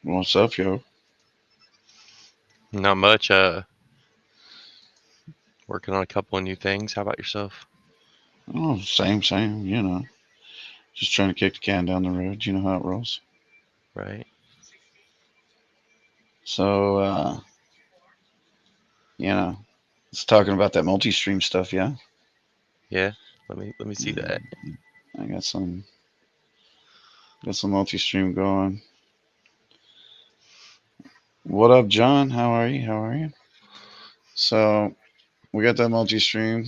What's up, yo? Not much. Working on a couple of new things. How about yourself? Oh, same. Just trying to kick the can down the road. You know how it rolls. Right? So, you know, it's talking about that multi-stream stuff. Yeah, Yeah. Let me see yeah. that. I got some multi-stream going. What up, John? How are you? How are you? So we got that multi-stream.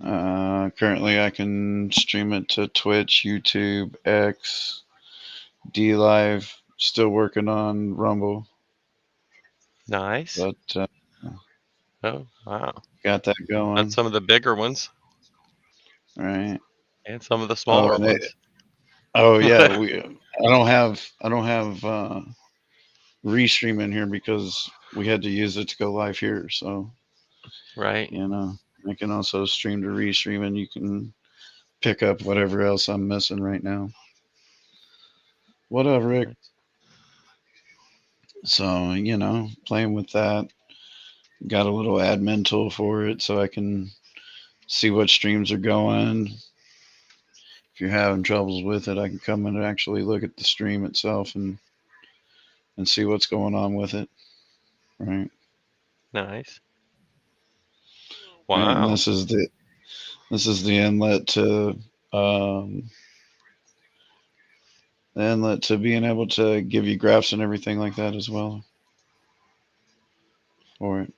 Currently, I can stream it to Twitch, YouTube, X, D Live. Still working on Rumble, Nice. but Oh, wow. got that That's going. some of the bigger ones Right. and some of the Oh, smaller and it, ones. oh yeah, I don't have restream in here because we had to use it to go live here. So Right? you know, I can also stream to restream, and you can pick up whatever else I'm missing right now. What up, Rick? Nice. So playing with that. Got a little admin tool for it, so I can see what streams are going. If you're having troubles with it, I can come in and actually look at the stream itself and see what's going on with it. Right. Nice. Right. And Wow. this is the um, inlet to being able to give you graphs and everything like that as well for it.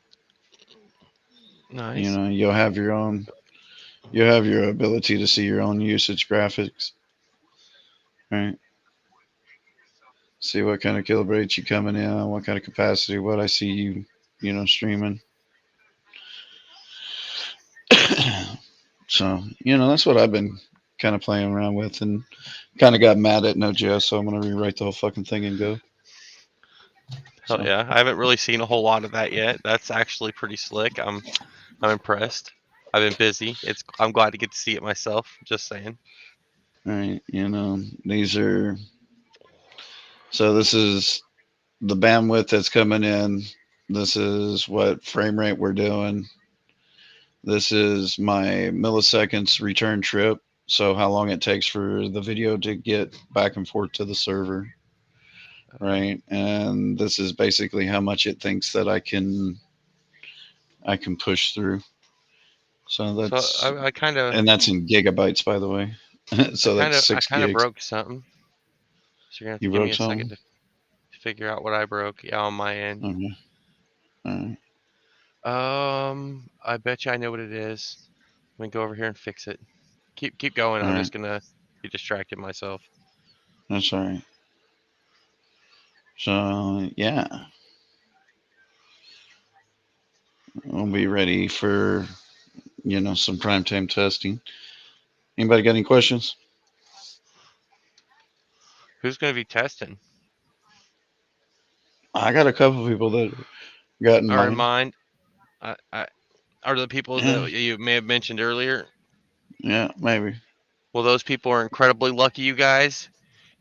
Nice. You'll have your ability to see your own usage graphics, right? See what kind of kilobytes you coming in, what kind of capacity, what I see streaming. So, that's what I've been kind of playing around with and kind of got mad at Node.js, so I'm going to rewrite the whole fucking thing and go. Hell So, yeah. I haven't really seen a whole lot of that yet. That's actually pretty slick. I'm impressed. I've been busy. I'm glad to get to see it myself. Just saying. right, these are, so this is the bandwidth that's coming in. This is what frame rate we're doing. This is my milliseconds return trip. So, how long it takes for the video to get back and forth to the server, right? And this is basically how much it thinks that I can push through. So So that's I kind of and that's in gigabytes, by the way. I So kind that's of I six kind of gigs. broke something. So you're gonna have to You give me broke a second something? to figure out what I broke. Yeah, on my end. Okay. All right. I bet you I know what it is. Let me go over here and fix it. Keep going. All I'm right. just gonna be distracted myself. That's all right. So yeah, we'll be ready for some prime time testing. Anybody got any questions? Who's gonna be testing? I got a couple of people that got in Are in mind. mind? I are the people Yeah. that you may have mentioned earlier. Yeah. Maybe. Well, those people are incredibly lucky, you guys.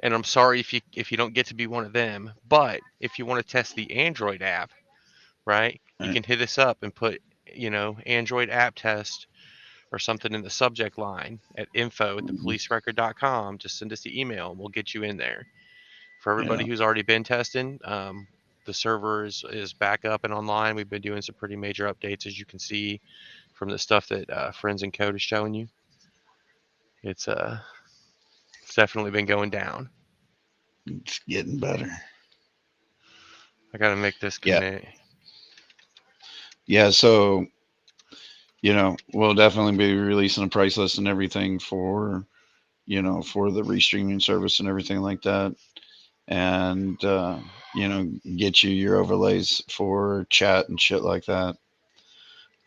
And I'm sorry if you don't get to be one of them. But if you want to test the Android app, right? All You right. can hit us up and put Android app test or something in the subject line at info@thepolicerecord.com. Just send us the email and we'll get you in there. For everybody Yeah. who's already been testing, the server is back up and online. We've been doing some pretty major updates, as you can see from the stuff that Friends and Code is showing you. It's uh, it's definitely been going down. It's getting better. I got to make this Yeah. commit. Yeah. So we'll definitely be releasing a price list and everything for the restreaming service and everything like that. And get you your overlays for chat and shit like that.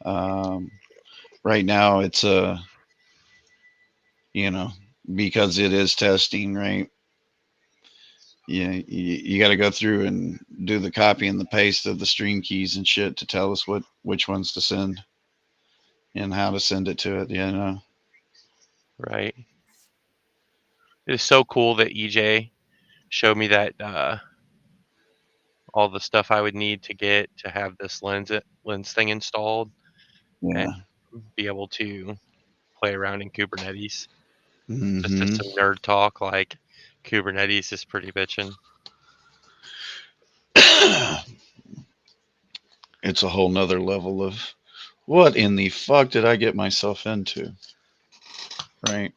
Um, right now, it's you know because it is testing, right? You got to go through and do the copy and the paste of the stream keys and shit to tell us which ones to send and how to send it to it. Right. It is so cool that EJ show me that all the stuff I would need to get to have this lens thing installed and Yeah. be able to play around in Kubernetes. Just as Hmm. some nerd talk, like Kubernetes is pretty bitchin'. It's a whole nother level of what in the fuck did I get myself into? Right.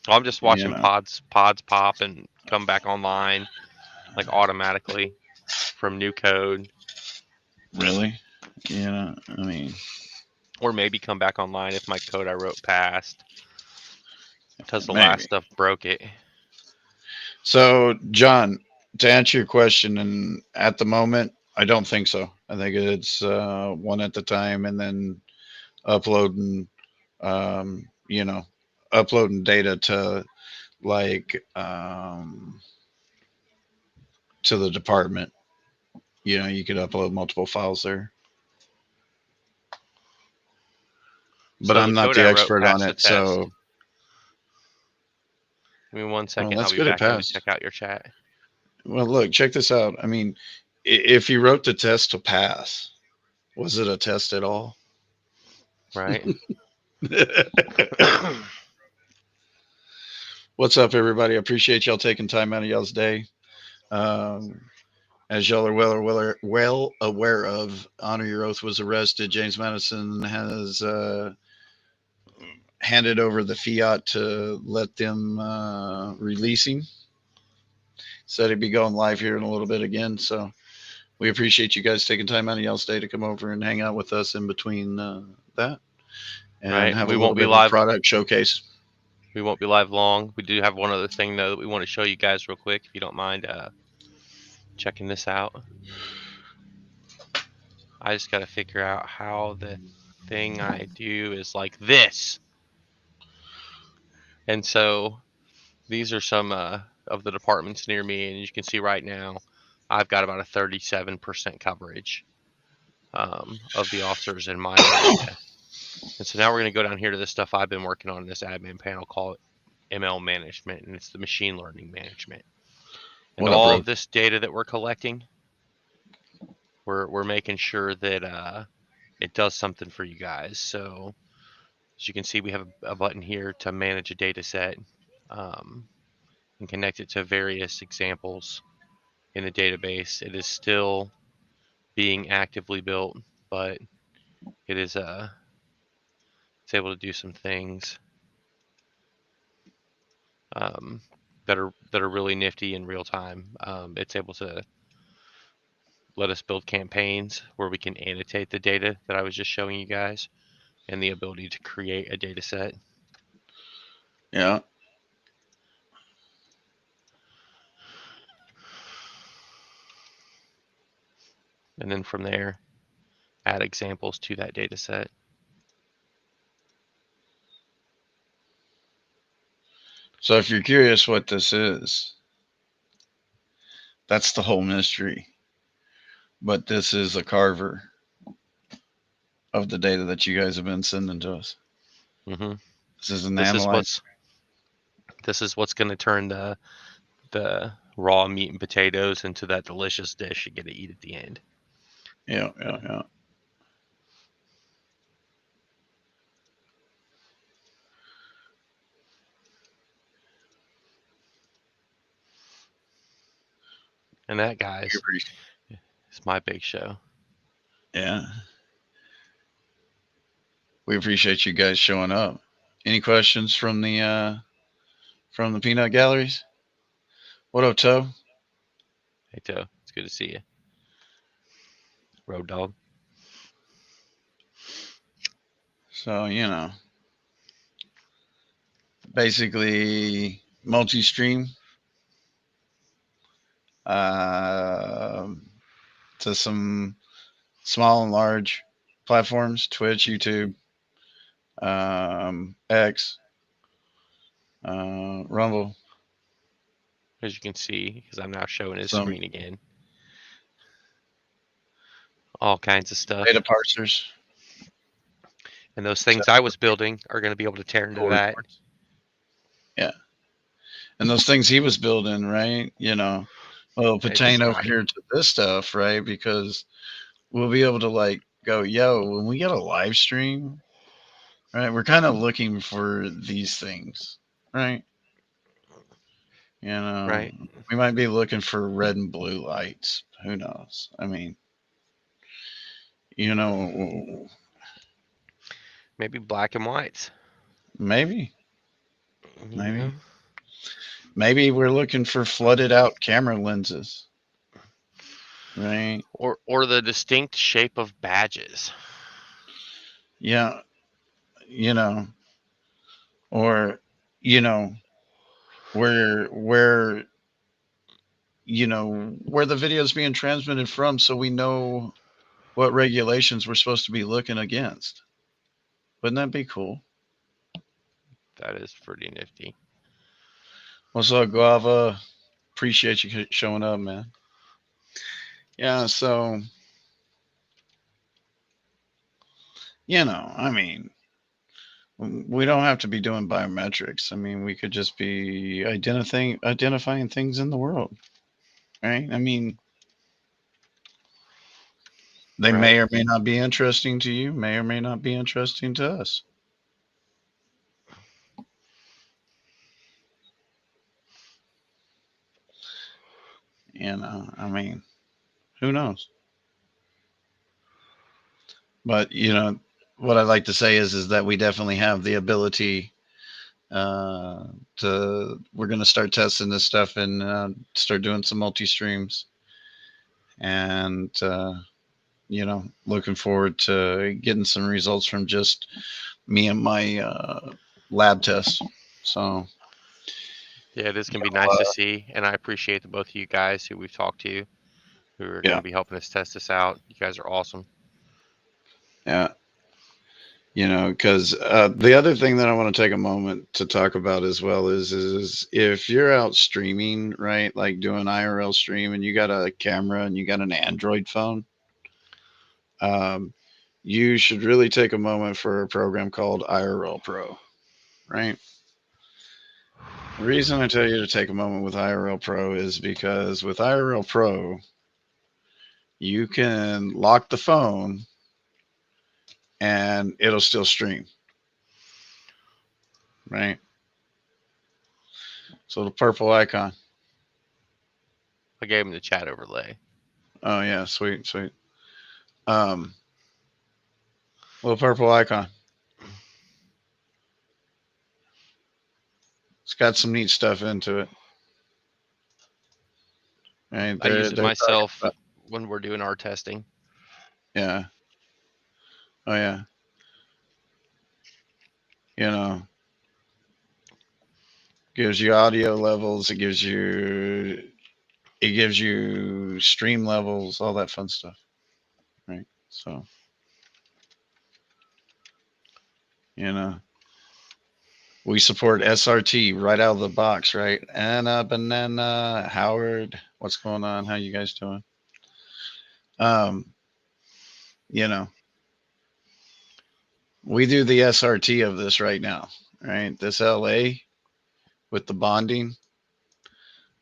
I'm just You watching know, pods pop and come back online like automatically from new code, really? I mean, or maybe come back online if my code I wrote passed because the last maybe. stuff broke it. So, John, to answer your question, and at the moment, I don't think so. I think it's one at the time, and then uploading, you know, uploading data to like to the department. You could upload multiple files there, but So the I'm not code the I wrote expert on passed the it. test. So, Give me one well, second. I'll that's be good. It back. Let me passed. check out your chat. Well, look, check this out. I mean, if you wrote the test to pass, was it a test at all? Right. What's up, everybody? I appreciate y'all taking time out of y'all's day. Um, as y'all are well aware of, Honor Your Oath was arrested. James Madison has handed over the fiat to let them release him. Said he'd be going live here in a little bit again. So we appreciate you guys taking time out of y'all's day to come over and hang out with us in between that and Right. have a We little won't be bit of a live. product showcase. We won't be live long. We do have one other thing though that we want to show you guys real quick, if you don't mind checking this out. I just got to figure out how the thing I do is like this. And so these are some of the departments near me, and you can see right now I've got about a 37% coverage of the officers in my area. And so now we're going to go down here to this stuff I've been working on in this admin panel called ML management, and it's the machine learning management. And What up, all Road? of this data that we're collecting, we're making sure that it does something for you guys. So as you can see, we have a button here to manage a data set um, and connect it to various examples in the database. It is still being actively built, but it is it's able to do some things um, that are really nifty in real time. It's able to let us build campaigns where we can annotate the data that I was just showing you guys, and the ability to create a data set. Yeah. And then from there, add examples to that data set. So if you're curious what this is, that's the whole mystery. But this is a carver of the data that you guys have been sending to us. Hmm This is an This is analyte. what's going to turn the raw meat and potatoes into that delicious dish you get to eat at the end. Yeah, yeah, yeah. And that, guys, is my big show. Yeah. We appreciate you guys showing up. Any questions from the peanut galleries? What up, Toe? Hey, Joe, it's good to see you. Road dog. So, basically multi-stream uh, to some small and large platforms: Twitch, YouTube, X, Rumble, As you can see, because I'm now showing his some screen again. All kinds of data stuff. parsers, And those things setup I was building are going to be able to tear into core that. reports. Yeah. and those things he was building, right? Will It just pertain over here to this stuff, right? Because we'll be able to like go, yo, when we get a live stream, right? We're kind of looking for these things, right? You know, right. we might be looking for red and blue lights. Who knows? I mean, you know, Maybe black and whites. maybe, You know, maybe, maybe we're looking for flooded out camera lenses, right? or the distinct shape of badges. Yeah, you know, or you know, where where the video is being transmitted from, so we know what regulations we're supposed to be looking against. Wouldn't that be cool? That is pretty nifty. What's up, Guava? Appreciate you showing up, man. Yeah, so I mean, we don't have to be doing biometrics. I mean, we could just be identifying things in the world, right? I mean, they Right. may or may not be interesting to you, may or may not be interesting to us. I mean, who knows? But what I like to say is that we definitely have the ability uh, to. We're going to start testing this stuff and start doing some multi streams, and looking forward to getting some results from just me and my lab tests. So Yeah, this can be nice to see, and I appreciate the both of you guys who we've talked to who are going yeah, to be helping us test this out. You guys are awesome. yeah. Because the other thing that I want to take a moment to talk about as well is if you're out streaming, right, like doing IRL stream, and you got a camera and you got an Android phone, um, you should really take a moment for a program called IRL Pro, right? The reason I tell you to take a moment with IRL Pro is because with IRL Pro, you can lock the phone and it'll still stream, right? So the purple icon. I gave him the chat overlay. Oh yeah, sweet, sweet. Um, little purple icon. It's got some neat stuff into it. Right? I use it They're talking myself about, when we're doing our testing. yeah. Oh yeah. You know, gives you audio levels. It gives you stream levels, all that fun stuff. Right. So you know we support SRT right out of the box, right? Anna, Banana, Howard, what's going on? How you guys doing? Um, you know, we do the SRT of this right now, right? This LA with the bonding.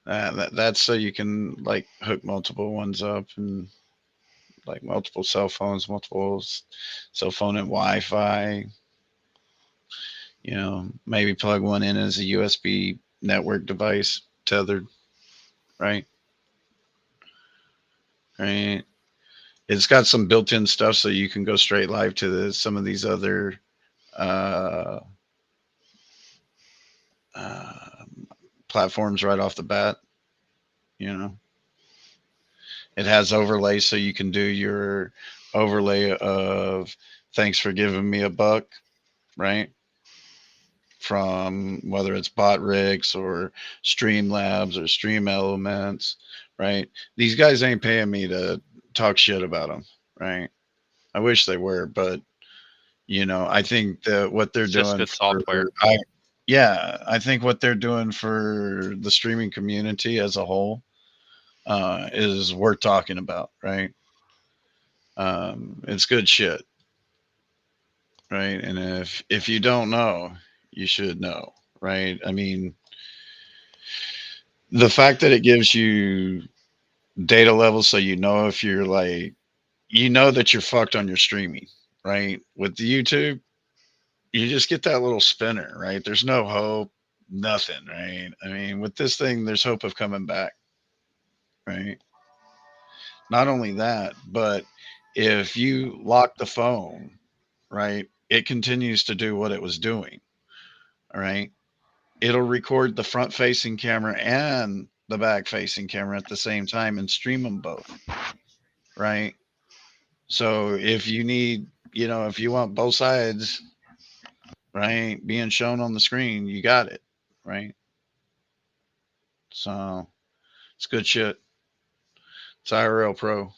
That's so you can like hook multiple ones up and like multiple cell phones, cell phone and Wi-Fi. Maybe plug one in as a USB network device tethered, right? Right. It's got some built-in stuff so you can go straight live to some of these other uh, uh, platforms right off the bat. You know, it has overlays so you can do your overlay of thanks for giving me a buck, right? From whether it's bot rigs or Streamlabs or Stream Elements, right? These guys ain't paying me to talk shit about them, right? I wish they were, but I think that what they're It's just doing good software. yeah, I think what they're doing for the streaming community as a whole is worth talking about, right? It's good shit, right? And if you don't know, you should know, right? I mean, the fact that it gives you data levels so you know if you're like you know that you're fucked on your streaming, right? With the YouTube, you just get that little spinner, right? There's no hope, nothing, right? I mean, with this thing, there's hope of coming back, right? Not only that, but if you lock the phone, right, it continues to do what it was doing, all right? It'll record the front facing camera and the back facing camera at the same time and stream them both, right? So if you need, if you want both sides, right, being shown on the screen, you got it, right? So it's good shit. It's IRL Pro.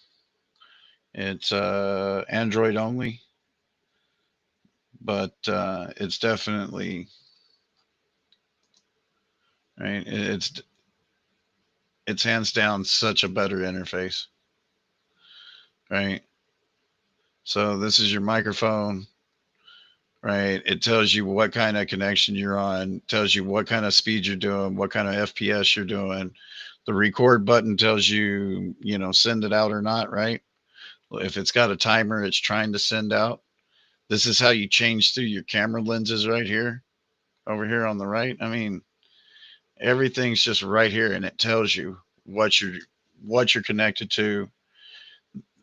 It's Android only, but it's definitely right. It's hands down such a better interface, right? So this is your microphone, right? It tells you what kind of connection you're on, tells you what kind of speed you're doing, what kind of FPS you're doing. The record button tells you, send it out or not, right? If it's got a timer, it's trying to send out. This is how you change through your camera lenses right here, over here on the right. I mean, everything's just right here, and it tells you what you're connected to.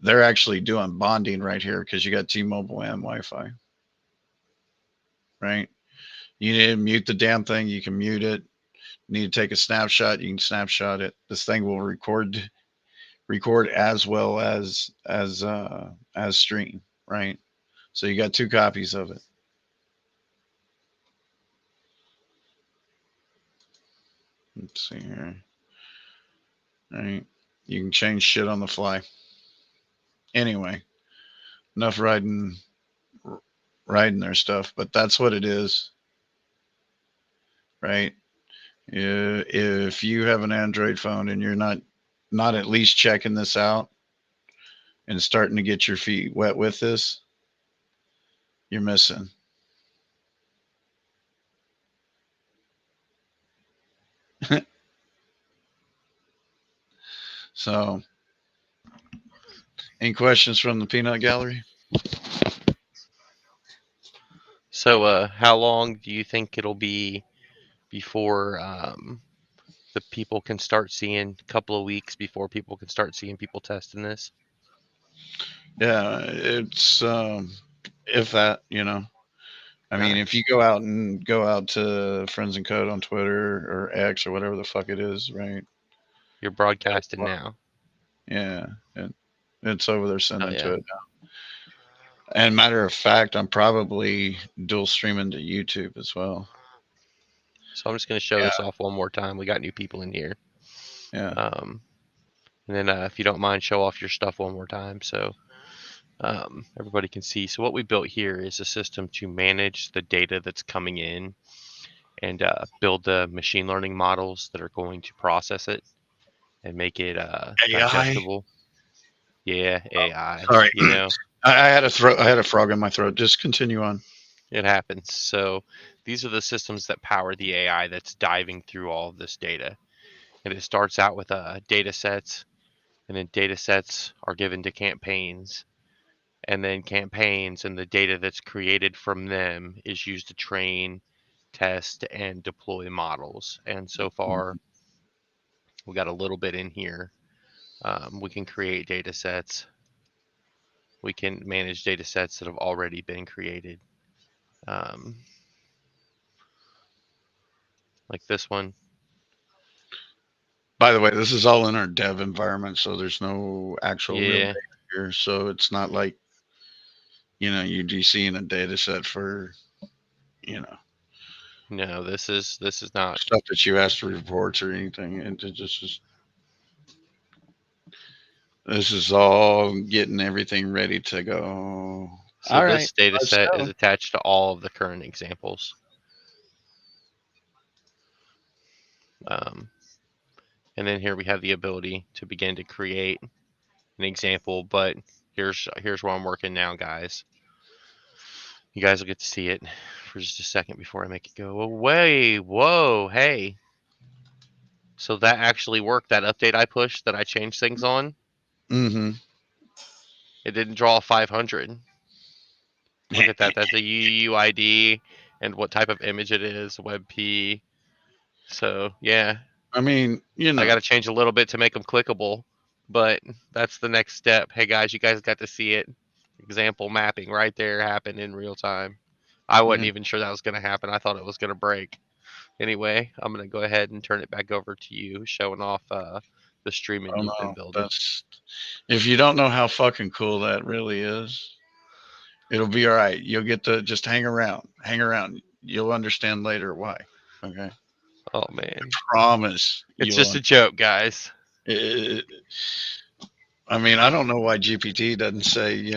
They're actually doing bonding right here because you got T-Mobile and Wi-Fi, right? You need to mute the damn thing, you can mute it. You need to take a snapshot, you can snapshot it. This thing will record as well as stream, right? So you got two copies of it. Let's see here. Right. You can change shit on the fly. Anyway, enough riding their stuff, but that's what it is, right? If you have an Android phone and you're not at least checking this out and starting to get your feet wet with this, you're missing. So, any questions from the peanut gallery? So, how long do you think it'll be before the people can start seeing? A couple of weeks before people can start seeing people testing this? Yeah, it's if that, I All mean, right, if you go out to Friends and Code on Twitter or X or whatever the fuck it is, right? you're broadcasting now. Yeah, it's over there Oh sending to yeah. it. And matter of fact, I'm probably dual streaming to YouTube as well. So I'm just going to show this Yeah, off one more time. We got new people in here. yeah. Um, and then if you don't mind, show off your stuff one more time so everybody can see. So what we built here is a system to manage the data that's coming in and build the machine learning models that are going to process it and make it AI. digestible. Yeah, AI. Sorry, You know, I had a throat. I had a frog in my throat. Just continue on. it happens. So these are the systems that power the AI that's diving through all of this data. And it starts out with data sets, and then data sets are given to campaigns, and then campaigns and the data that's created from them is used to train, test, and deploy models. And so far, we got a little bit in here. We can create data sets. We can manage data sets that have already been created, um, like this one. By the way, this is all in our dev environment, so there's no actual real Yeah, data here. So it's not like UGC in a data set for you know no, this is not. stuff that you asked for reports or anything. This is all getting everything ready to go. So All right, this data let's set is go. attached to all of the current examples. Um, and then here we have the ability to begin to create an example, but here's where I'm working now, guys. You guys will get to see it for just a second before I make it go away. Whoa, hey. So that actually worked. That update I pushed that I changed things on, Mm-hmm. it didn't draw a 500. Look at that. That's the UUID and what type of image it is, WebP. So yeah, I mean, I got to change a little bit to make them clickable, but that's the next step. Hey guys, you guys got to see it. Example mapping right there happened in real time. I wasn't yeah. even sure that was going to happen. I thought it was going to break. Anyway, I'm going to go ahead and turn it back over to you, showing off the streaming Oh you've been no, building. that's if you don't know how fucking cool that really is, it'll be all right. You'll get to just hang around, hang around. You'll understand later why. Okay, Oh man, promise it's you'll. just a joke, guys. It, I mean, I don't know why GPT doesn't say,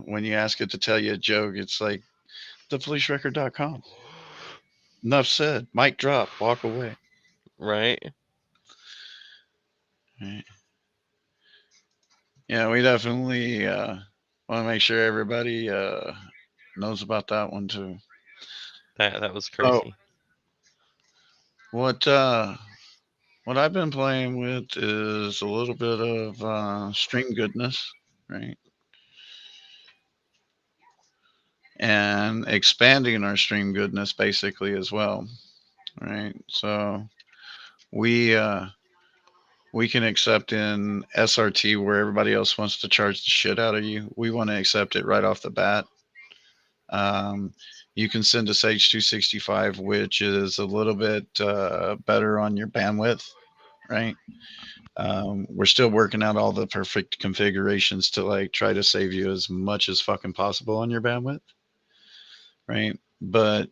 when you ask it to tell you a joke, it's like thepolicerecord.com. Enough said. Mic drop. Walk away. Right? Right. Yeah, we definitely want to make sure everybody knows about that one too. That was So crazy. what what I've been playing with is a little bit of stream goodness, right? And expanding our stream goodness basically as well, right? So we we can accept in SRT where everybody else wants to charge the shit out of you. We want to accept it right off the bat. Um, you can send us H265, which is a little bit better on your bandwidth, right? We're still working out all the perfect configurations to like try to save you as much as fucking possible on your bandwidth, right? But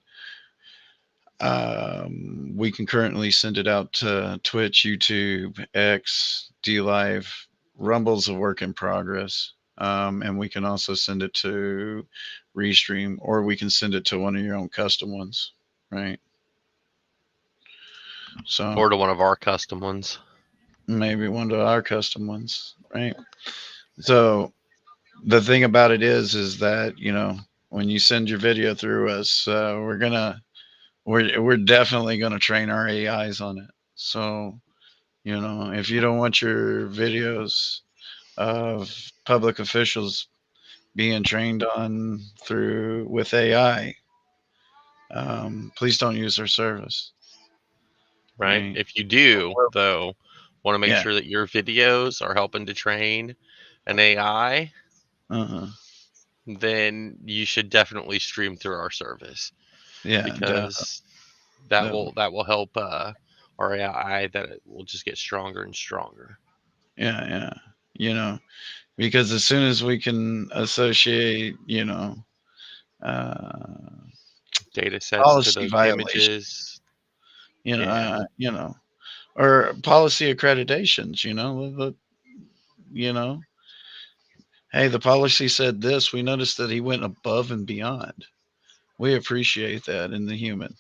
we can currently send it out to Twitch, YouTube, X, D Live. Rumble's a work in progress. And we can also send it to Restream, or we can send it to one of your own custom ones, right? So Or to one of our custom ones. maybe one of our custom ones, right? So the thing about it is that when you send your video through us, we're definitely gonna train our AIs on it. So if you don't want your videos of public officials being trained on through with AI, please don't use their service. Right? Right? If you do, though, want to make Yeah. sure that your videos are helping to train an AI, Uh-huh. then you should definitely stream through our service Yeah. because Definitely. that will help our AI that it will just get stronger and stronger. Yeah. Yeah. You know, because as soon as we can associate, uh, Data sets to policy those violations, images. Yeah. you know, or policy accreditations, you know, hey, the policy said this. We noticed that he went above and beyond. We appreciate that in the human.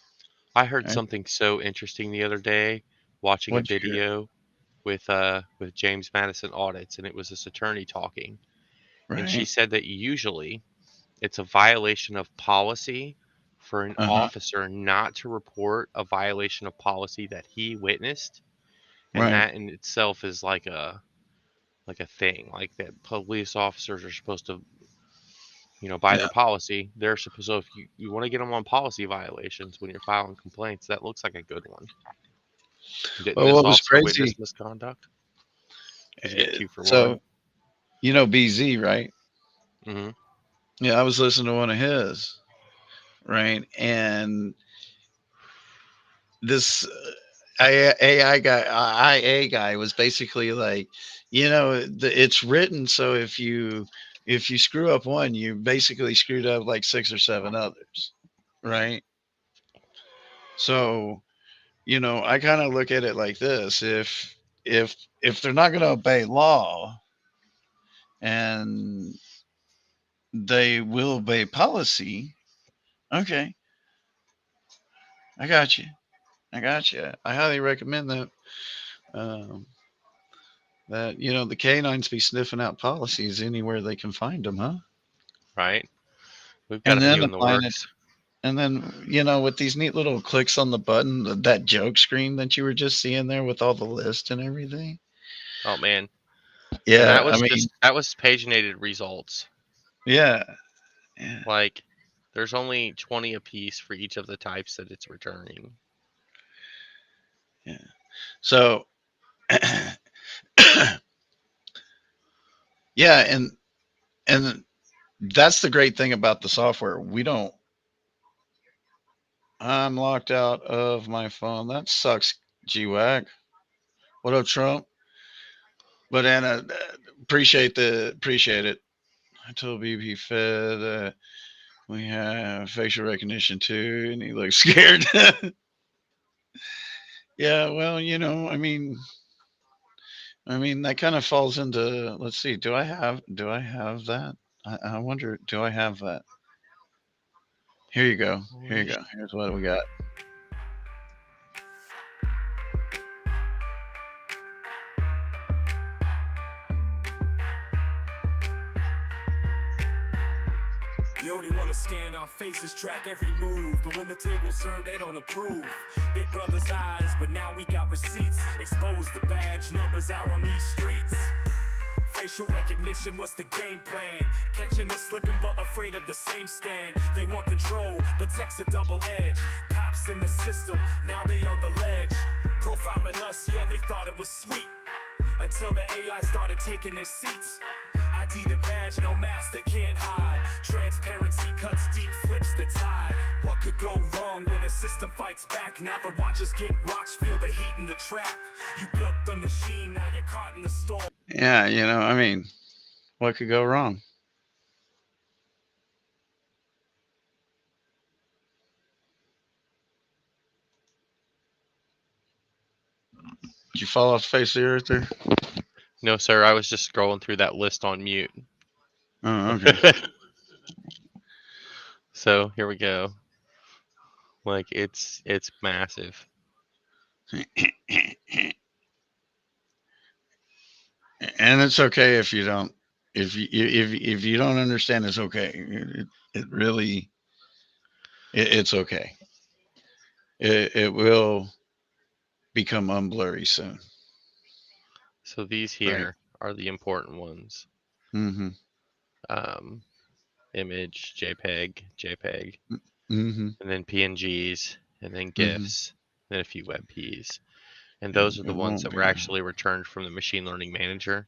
I heard Right? something so interesting the other day watching a What'd you hear? video with James Madison audits, and it was this attorney talking, and she Right? said that usually it's a violation of policy for an Uh huh. officer not to report a violation of policy that he witnessed, and Right. that in itself is like a thing, like that police officers are supposed to, by Yeah. their policy, they're supposed. So if you want to get them on policy violations when you're filing complaints, that looks like a good one. Didn't Well, this what was officer crazy? witness misconduct? Did you get two for So one? BZ, right? Mm-hmm. Yeah, I was listening to one of his, right, and this AI guy, IA guy, was basically like, it's written so if you screw up one, you basically screwed up like six or seven others, right? So I kind of look at it like this: if they're not going to obey law and they will obey policy, okay, I got you, I got you. I highly recommend that. Um, that the canines be sniffing out policies anywhere they can find them, huh? Right. We've got And a then few in the applying it. works. And then, with these neat little clicks on the button, that joke screen that you were just seeing there with all the lists and everything. Oh man, and Yeah, I mean, that was paginated results. yeah, yeah, Like, there's only 20 apiece for each of the types that it's returning. yeah. So, yeah, and that's the great thing about the software. We don't. I'm locked out of my phone. That sucks, GWAG. What up, Trump? But Anna, appreciate it. I told BP Fed we have facial recognition too, and he looks scared. Yeah, well, I mean that kind of falls into. Let's see. Do I have that? I wonder. Do I have that? Here you go. Here you Holy go. Here's what we got. You only wanna scan our faces, track every move. But when the table's turned, they don't approve. Big brother's eyes, but now we got receipts. Expose the badge numbers out on these streets. Facial recognition, what's the game plan? Catching us slipping, but afraid of the same stand. They want control, but tech's a double edge. Cops in the system, now they on the ledge. Profiling us, yeah, they thought it was sweet. Until the AI started taking their seats. ID the badge, no mask that can't hide. Transparency cuts deep, flips the tide. What could go wrong when the system fights back? Now the watchers get rocks, feel the heat in the trap. You built the machine, now you're caught in the storm. Yeah, I mean, what could go wrong? Did you fall off the face of the earth there? No, sir. I was just scrolling through that list on mute. Oh, okay. So here we go. Like, it's massive. And it's okay if you don't. If you don't understand, it's okay. It really it's okay. It will become unblurry soon. So these Right. here are the important ones. Mm-hmm. Um, Image, JPEG, Mm-hmm. and then PNGs, and then Mm-hmm. GIFs, and a few WebPs. And those are It the ones won't that were be. actually returned from the machine learning manager.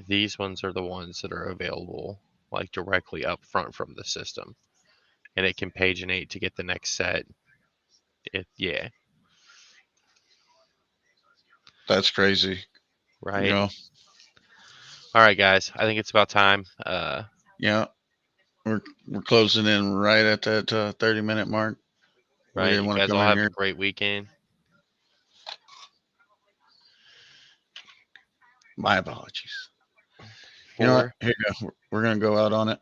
These ones are the ones that are available like directly up front from the system. And it can paginate to get the next set. Yeah, That's crazy. right. Yeah. All right, guys. I think it's about time. Yeah. We're closing in right at that 30-minute mark. We Right. didn't You want to guys come all in have a here. great weekend. My apologies. You know what? 4. Here you go. We're gonna go out on it.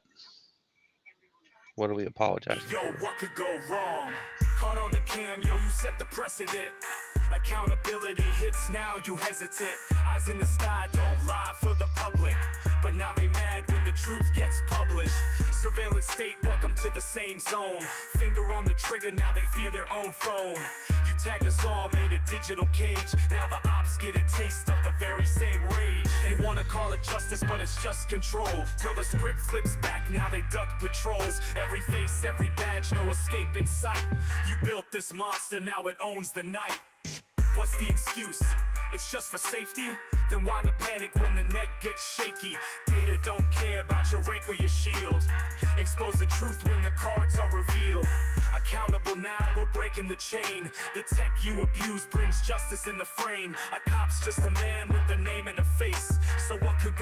What are we apologizing Yo, for? what could go wrong? Caught on the cam, yo, you set the precedent. Accountability hits now, you hesitate. Eyes in the sky, don't lie for the public. But now they mad when the truth gets published. Surveillance state, welcome to the same zone. Finger on the trigger, now they fear their own phone. You tagged us all, made a digital cage. Now the ops get a taste of the very same rage. They wanna call it justice, but it's just control. Till the script flips back, now they duck patrols. Every face, every badge, no escape in sight. You built this monster, now it owns the night. What's the excuse? It's just for safety? Then why the panic when the net gets shaky? Data don't care about your rank or your shield. Expose the truth when the cards are revealed. Accountable now, we're breaking the chain. The tech you abuse brings justice in the frame. A cop's just a man with a name and a face. So what could go